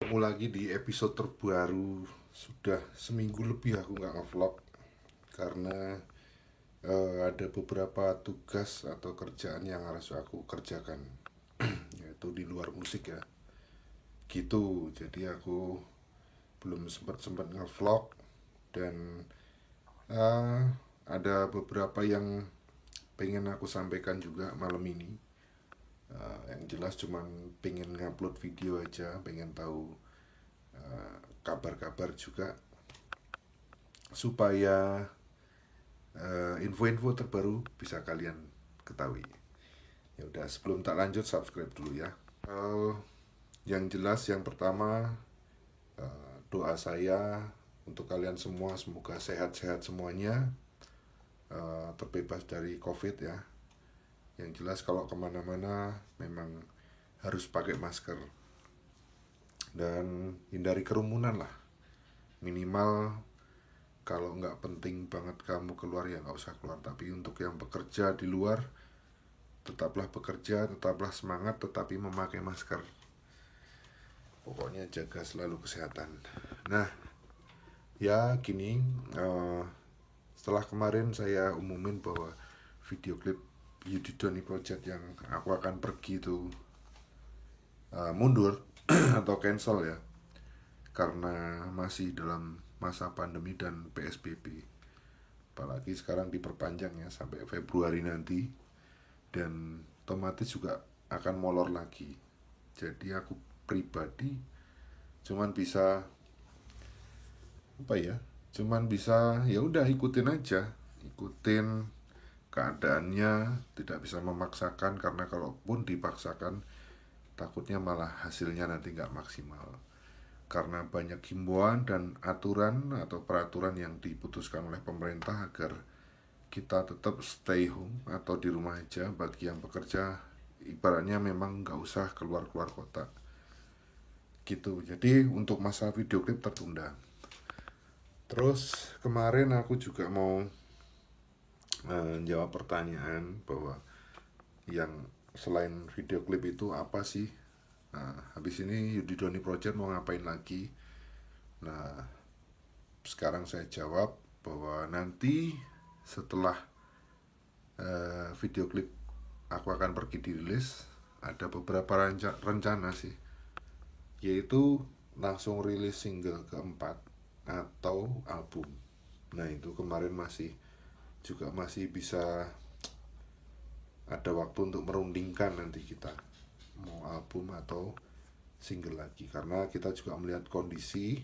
Ketemu lagi di episode terbaru. Sudah seminggu lebih aku nggak ngevlog karena ada beberapa tugas atau kerjaan yang harus aku kerjakan, yaitu di luar musik ya. Gitu. Jadi aku belum sempat ngevlog dan eh, ada beberapa yang pengen aku sampaikan juga malam ini. Yang jelas cuman pengen ngupload video aja, pengen tahu kabar-kabar juga supaya info-info terbaru bisa kalian ketahui. Ya udah, sebelum tak lanjut subscribe dulu ya. Yang jelas yang pertama, doa saya untuk kalian semua semoga sehat-sehat semuanya, terbebas dari COVID ya. Yang jelas kalau kemana-mana memang harus pakai masker dan hindari kerumunan lah. Minimal kalau nggak penting banget kamu keluar ya nggak usah keluar. Tapi untuk yang bekerja di luar, tetaplah bekerja, tetaplah semangat, tetapi memakai masker. Pokoknya jaga selalu kesehatan. Nah, ya gini, uh, setelah kemarin saya umumin bahwa video klip You Doni Project yang aku akan pergi itu mundur atau cancel ya, karena masih dalam masa pandemi dan PSBB. Apalagi sekarang diperpanjang ya sampai Februari nanti, dan otomatis juga akan molor lagi. Jadi aku pribadi cuman bisa apa ya, cuman bisa ya udah ikutin aja, ikutin keadaannya, tidak bisa memaksakan karena kalaupun dipaksakan takutnya malah hasilnya nanti nggak maksimal karena banyak himbauan dan aturan atau peraturan yang diputuskan oleh pemerintah agar kita tetap stay home atau di rumah aja. Bagi yang bekerja ibaratnya memang nggak usah keluar-keluar kota gitu. Jadi untuk masa video klip tertunda. Terus kemarin aku juga mau jawab pertanyaan bahwa yang selain video klip itu apa sih. Nah, habis ini Yudi Doni Project mau ngapain lagi. Nah, sekarang saya jawab bahwa nanti setelah video klip aku akan pergi dirilis, ada beberapa rencana sih, yaitu langsung rilis single keempat atau album. Nah itu kemarin masih bisa ada waktu untuk merundingkan nanti kita mau album atau single lagi, karena kita juga melihat kondisi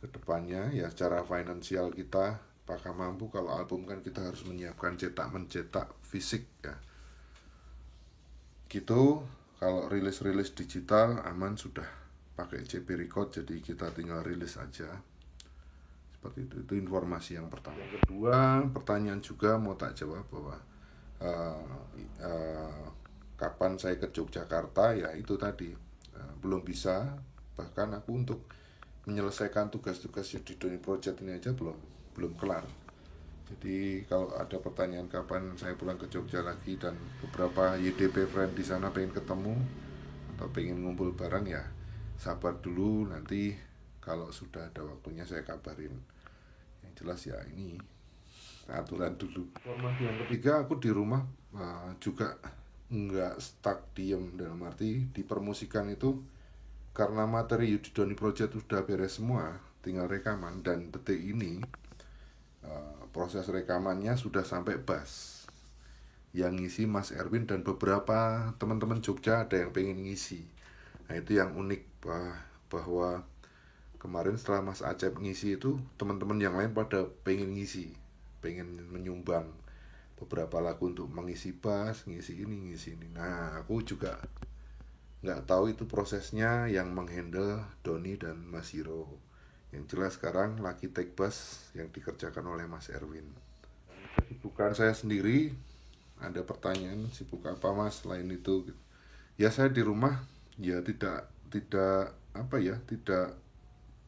kedepannya ya, secara finansial kita apakah mampu. Kalau album kan kita harus menyiapkan mencetak fisik ya gitu. Kalau rilis digital aman, sudah pakai CP record, jadi kita tinggal rilis aja. Seperti itu informasi yang pertama. Yang kedua, pertanyaan juga mau tak jawab bahwa uh, uh, kapan saya ke Yogyakarta. Ya itu tadi, belum bisa. Bahkan aku untuk menyelesaikan tugas-tugas di Doni Project ini aja belum belum kelar. Jadi kalau ada pertanyaan kapan saya pulang ke Jogja lagi dan beberapa YDP friend di sana pengen ketemu atau pengen ngumpul bareng, ya sabar dulu, nanti kalau sudah ada waktunya saya kabarin. Yang jelas ya ini aturan dulu. Informasi yang ketiga, aku di rumah juga nggak stuck diem, dalam arti di permusikan itu karena materi Yudhidoni Project sudah beres semua, tinggal rekaman. Dan detik ini proses rekamannya sudah sampai bass, yang ngisi Mas Erwin dan beberapa teman-teman Jogja ada yang pengen ngisi. Nah itu yang unik, bahwa kemarin setelah Mas Acep ngisi itu teman-teman yang lain pada pengen ngisi, pengen menyumbang beberapa lagu untuk mengisi bass, ngisi ini. Nah aku juga nggak tahu itu prosesnya yang menghandle Doni dan Mas Hiro. Yang jelas sekarang lagi take bass yang dikerjakan oleh Mas Erwin. Bukan saya sendiri. Ada pertanyaan, sibuk apa Mas selain itu? Ya saya di rumah ya tidak tidak apa ya, tidak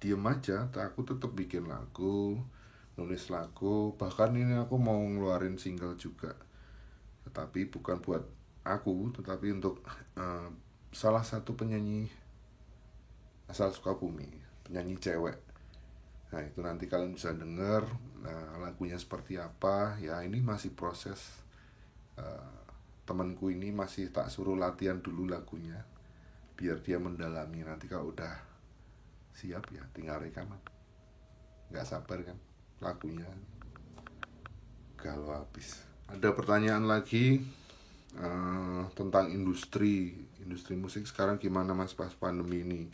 diem aja. Aku tetap bikin lagu, nulis lagu. Bahkan ini aku mau ngeluarin single juga, tetapi bukan buat aku, tetapi untuk salah satu penyanyi asal Sukabumi, penyanyi cewek. Nah itu nanti kalian bisa denger lagunya seperti apa. Ya ini masih proses. Temanku ini masih tak suruh latihan dulu lagunya biar dia mendalami. Nanti kalau udah siap ya tinggal rekaman. Nggak sabar kan lagunya kalau habis. Ada pertanyaan lagi tentang industri musik sekarang gimana mas pas pandemi ini?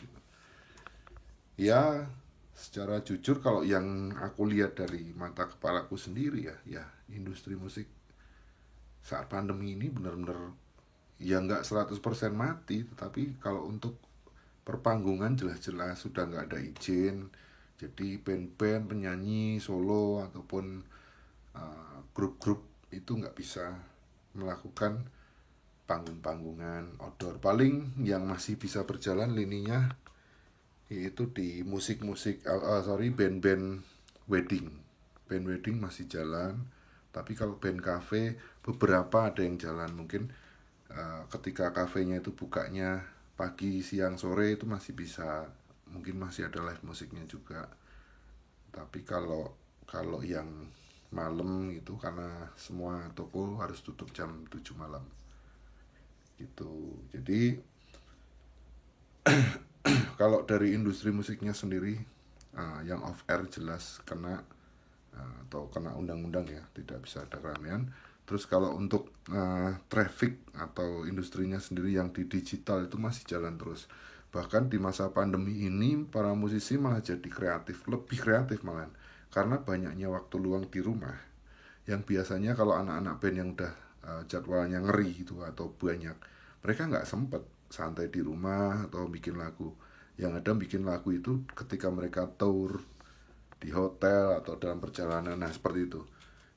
Ya secara jujur kalau yang aku lihat dari mata kepalaku sendiri ya industri musik saat pandemi ini benar-benar ya nggak 100% mati, tetapi kalau untuk perpanggungan jelas-jelas sudah nggak ada izin. Jadi band-band, penyanyi solo ataupun grup-grup itu nggak bisa melakukan panggung-panggungan outdoor. Paling yang masih bisa berjalan lininya yaitu di band-band wedding. Band wedding masih jalan, tapi kalau band cafe beberapa ada yang jalan. Mungkin ketika kafenya itu bukanya pagi, siang, sore itu masih bisa, mungkin masih ada live musiknya juga. Tapi kalau kalau yang malam itu karena semua toko harus tutup jam 7 malam gitu. Jadi kalau dari industri musiknya sendiri yang off air jelas kena atau kena undang-undang ya, tidak bisa ada keramaian. Terus kalau untuk traffic atau industrinya sendiri yang di digital itu masih jalan terus. Bahkan di masa pandemi ini para musisi malah jadi kreatif, lebih kreatif malah. Karena banyaknya waktu luang di rumah. Yang biasanya kalau anak-anak band yang udah jadwalnya ngeri gitu atau banyak, mereka nggak sempet santai di rumah atau bikin lagu. Yang ada bikin lagu itu ketika mereka tour di hotel atau dalam perjalanan. Nah seperti itu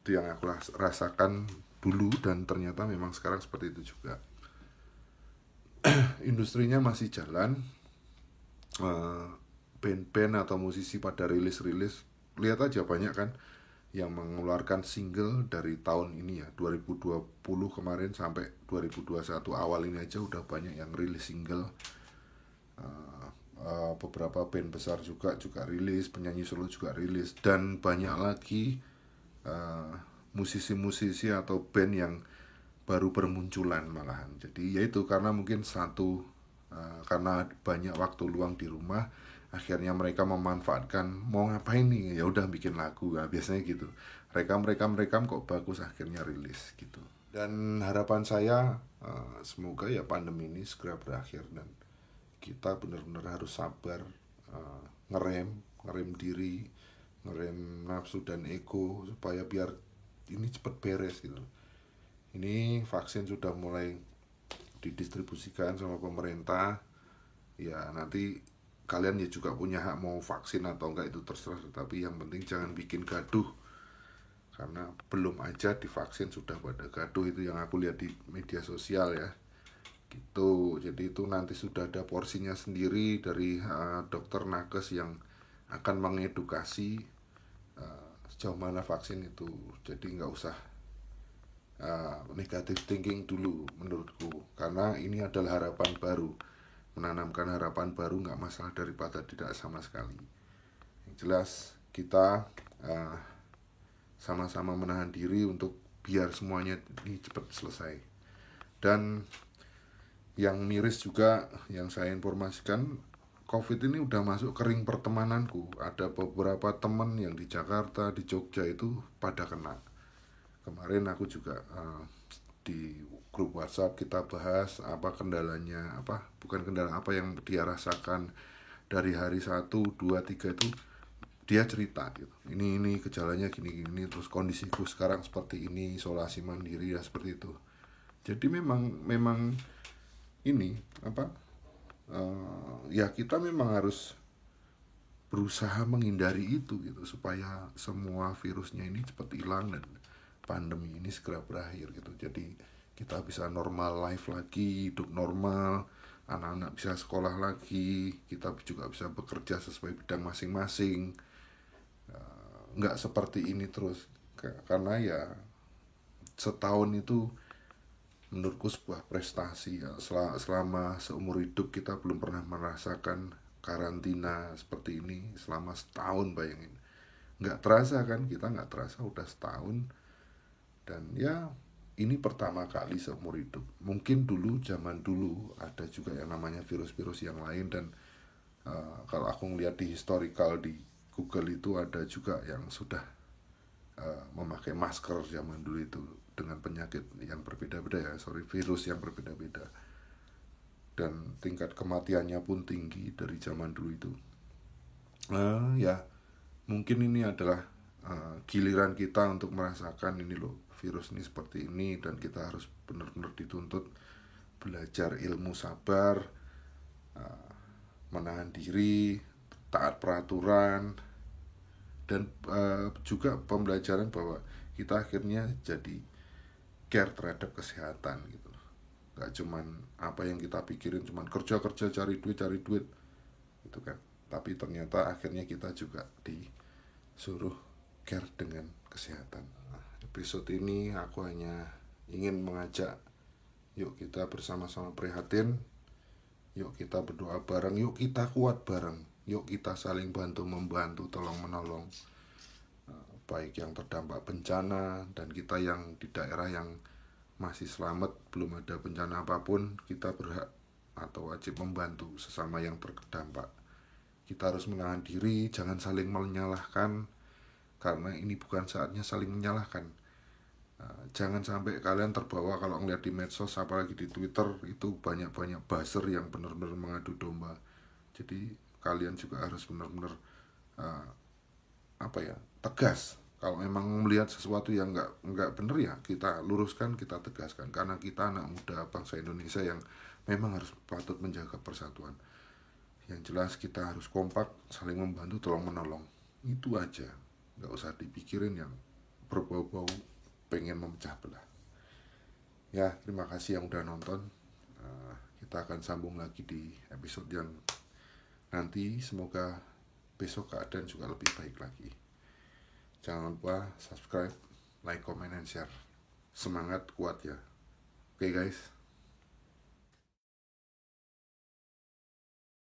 yang aku rasakan dulu dan ternyata memang sekarang seperti itu juga. Industrinya masih jalan, band-band atau musisi pada rilis-rilis. Lihat aja banyak kan yang mengeluarkan single dari tahun ini ya, 2020 kemarin sampai 2021 awal ini aja udah banyak yang rilis single. Beberapa band besar juga rilis, penyanyi solo juga rilis, dan banyak lagi musisi-musisi atau band yang baru bermunculan malahan. Jadi yaitu karena mungkin karena banyak waktu luang di rumah, akhirnya mereka memanfaatkan mau ngapain nih, ya udah bikin lagu. Nah, biasanya gitu, rekam kok bagus akhirnya rilis gitu. Dan harapan saya semoga ya pandemi ini segera berakhir dan kita benar-benar harus sabar, ngerem diri, ngerem nafsu dan ego supaya biar ini cepat beres gitu. Ini vaksin sudah mulai didistribusikan sama pemerintah. Ya nanti kalian ya juga punya hak mau vaksin atau enggak itu terserah, tapi yang penting jangan bikin gaduh. Karena belum aja divaksin sudah pada gaduh, itu yang aku lihat di media sosial ya. Gitu. Jadi itu nanti sudah ada porsinya sendiri dari dokter nakes yang akan mengedukasi sejauh mana vaksin itu. Jadi nggak usah negative thinking dulu menurutku, karena ini adalah harapan baru. Menanamkan harapan baru nggak masalah daripada tidak sama sekali. Yang jelas kita sama-sama menahan diri untuk biar semuanya ini cepat selesai. Dan yang miris juga yang saya informasikan, COVID ini udah masuk ke ring pertemananku. Ada beberapa teman yang di Jakarta, di Jogja itu pada kena. Kemarin aku juga di grup WhatsApp kita bahas apa kendalanya, bukan kendala apa yang dia rasakan dari hari 1, 2, 3 itu. Dia cerita gitu, ini gejalanya gini terus kondisiku sekarang seperti ini, isolasi mandiri ya seperti itu. Jadi memang ini ya kita memang harus berusaha menghindari itu gitu, supaya semua virusnya ini cepat hilang dan pandemi ini segera berakhir gitu. Jadi kita bisa normal life lagi, hidup normal, anak-anak bisa sekolah lagi, kita juga bisa bekerja sesuai bidang masing-masing. Nggak seperti ini terus, karena ya setahun itu menurutku sebuah prestasi ya. Selama seumur hidup kita belum pernah merasakan karantina seperti ini selama setahun, bayangin. Nggak terasa kan, kita nggak terasa udah setahun. Dan ya ini pertama kali seumur hidup. Mungkin dulu, zaman dulu ada juga yang namanya virus-virus yang lain. Dan kalau aku ngeliat di historical di Google itu ada juga yang sudah memakai masker zaman dulu itu dengan penyakit yang berbeda-beda ya, virus yang berbeda-beda. Dan tingkat kematiannya pun tinggi dari zaman dulu itu. Ya mungkin ini adalah giliran kita untuk merasakan ini loh, virus ini seperti ini, dan kita harus benar-benar dituntut belajar ilmu sabar, menahan diri, taat peraturan, dan juga pembelajaran bahwa kita akhirnya jadi care terhadap kesehatan gitu. Gak cuman apa yang kita pikirin cuman kerja cari duit gitu kan, tapi ternyata akhirnya kita juga disuruh care dengan kesehatan. Episode ini aku hanya ingin mengajak, yuk kita bersama-sama prihatin, yuk kita berdoa bareng, yuk kita kuat bareng, yuk kita saling bantu-membantu, tolong-menolong, baik yang terdampak bencana dan kita yang di daerah yang masih selamat, belum ada bencana apapun. Kita berhak atau wajib membantu sesama yang terdampak. Kita harus menahan diri, jangan saling menyalahkan, karena ini bukan saatnya saling menyalahkan. Jangan sampai kalian terbawa kalau ngeliat di medsos, apalagi di Twitter, itu banyak-banyak buzzer yang benar-benar mengadu domba. Jadi kalian juga harus benar-benar tegas. Kalau memang melihat sesuatu yang nggak benar, ya kita luruskan, kita tegaskan, karena kita anak muda bangsa Indonesia yang memang harus patut menjaga persatuan. Yang jelas kita harus kompak, saling membantu, tolong menolong. Itu aja, nggak usah dipikirin yang berbau-bau pengen memecah belah. Ya, terima kasih yang udah nonton. Kita akan sambung lagi di episode yang nanti. Semoga besok keadaan juga lebih baik lagi. Jangan lupa subscribe, like, comment, and share. Semangat, kuat ya. Oke guys.